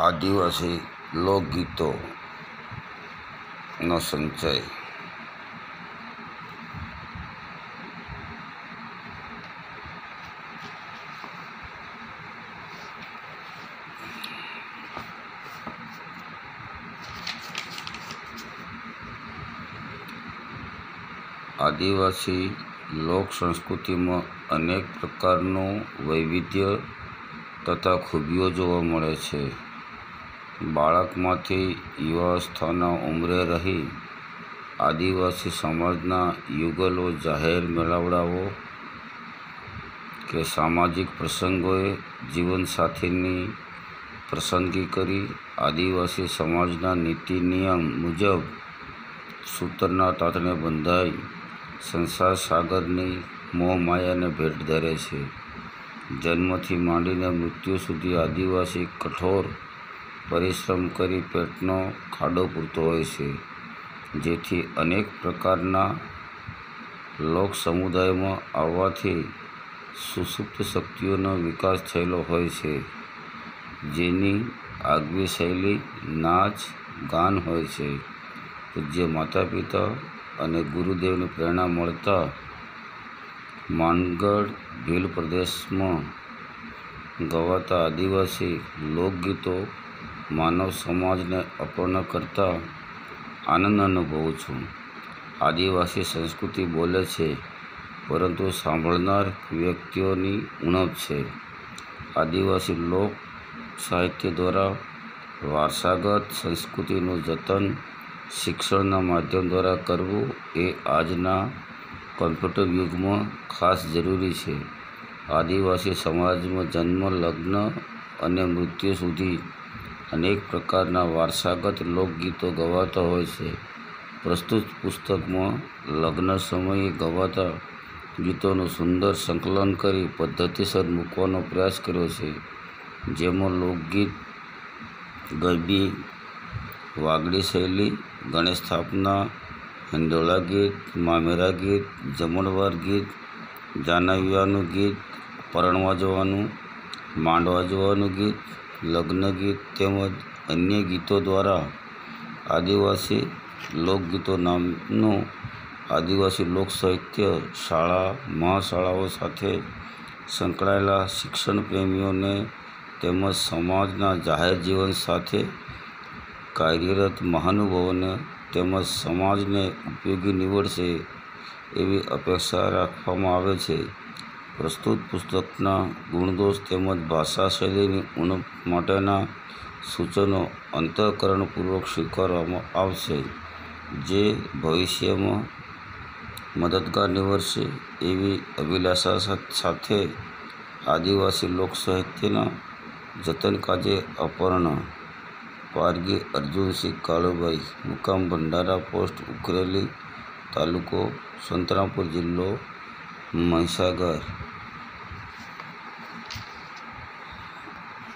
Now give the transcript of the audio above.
આદિવાસી લોકગીતોનો સંચય. આદિવાસી લોક સંસ્કૃતિમાં અનેક પ્રકારનું વૈવિધ્ય તથા ખૂબીઓ જોવા મળે છે. બાળકમાંથી યુવાવસ્થાના ઉંમરે રહી આદિવાસી સમાજના યુગલો જાહેર મેળાવડાઓ કે સામાજિક પ્રસંગોએ જીવનસાથીની પસંદગી કરી આદિવાસી સમાજના નીતિ નિયમ મુજબ સૂતરના તાતણે બંધાઈ સંસાર સાગરની મોહમાયાને ભેટ ધરે છે. જન્મથી માંડીને મૃત્યુ સુધી આદિવાસી કઠોર પરિશ્રમ કરી પેટનો ખાડો પૂરતો હોય છે, જેથી અનેક પ્રકારના લોક સમુદાયમાં આવવાથી સુષુપ્ત શક્તિઓનો વિકાસ થયેલો હોય છે, જેની આગવી શૈલી નાચ ગાન હોય છે. પૂજ્ય માતા પિતા અને ગુરુદેવની પ્રેરણા મળતા માનગઢ ભીલ પ્રદેશમાં ગવાતા આદિવાસી લોકગીતો માનવ સમાજને અપૂર્ણ કરતા આનંદ અનુભવું છું. આદિવાસી સંસ્કૃતિ બોલે છે, પરંતુ સાંભળનાર વ્યક્તિઓની ઉણપ છે. આદિવાસી લોક સાહિત્ય દ્વારા વારસાગત સંસ્કૃતિનું જતન શિક્ષણના માધ્યમ દ્વારા કરવું એ આજના કોમ્પ્યુટર યુગમાં ખાસ જરૂરી છે. આદિવાસી સમાજમાં જન્મ, લગ્ન અને મૃત્યુ સુધી અનેક પ્રકારના વારસાગત લોકગીતો ગવાતા હોય છે. પ્રસ્તુત પુસ્તકમાં લગ્ન સમયે ગવાતા ગીતોનું સુંદર સંકલન કરી પદ્ધતિસર મૂકવાનો પ્રયાસ કર્યો છે, જેમાં લોકગીત, ગરબી, વાગડી શૈલી, ગણેશ સ્થાપના, હિંડોળા ગીત, મામેરા ગીત, જમણવાર ગીત, જાનૈયાનું ગીત, પરણવા જવાનું, માંડવા જવાનું ગીત, લગ્ન ગીત તેમજ અન્ય ગીતો દ્વારા આદિવાસી લોકગીતો નામનું આદિવાસી લોક સાહિત્ય શાળા મહાશાળાઓ સાથે સંકળાયેલા શિક્ષણ પ્રેમીઓને તેમજ સમાજના જાહેર જીવન સાથે કાર્યરત મહાનુભાવોને તેમજ સમાજને ઉપયોગી નીવડશે એવી અપેક્ષા રાખવામાં આવે છે. પ્રસ્તુત પુસ્તકના ગુણદોષ તેમજ ભાષા શૈલીની ઉણપ માટેના સૂચનો અંતઃકરણપૂર્વક સ્વીકારવામાં આવશે, જે ભવિષ્યમાં મદદગાર નીવડશે એવી અભિલાષા સાથે આદિવાસી લોક સાહિત્યના જતન કાજે અપર્ણા પારગી અર્જુનસિંહ કાળુભાઈ, મુકામ ભંડારા પોસ્ટ ઉખરેલી, તાલુકો સંતરામપુર, જિલ્લો મહીસાગર.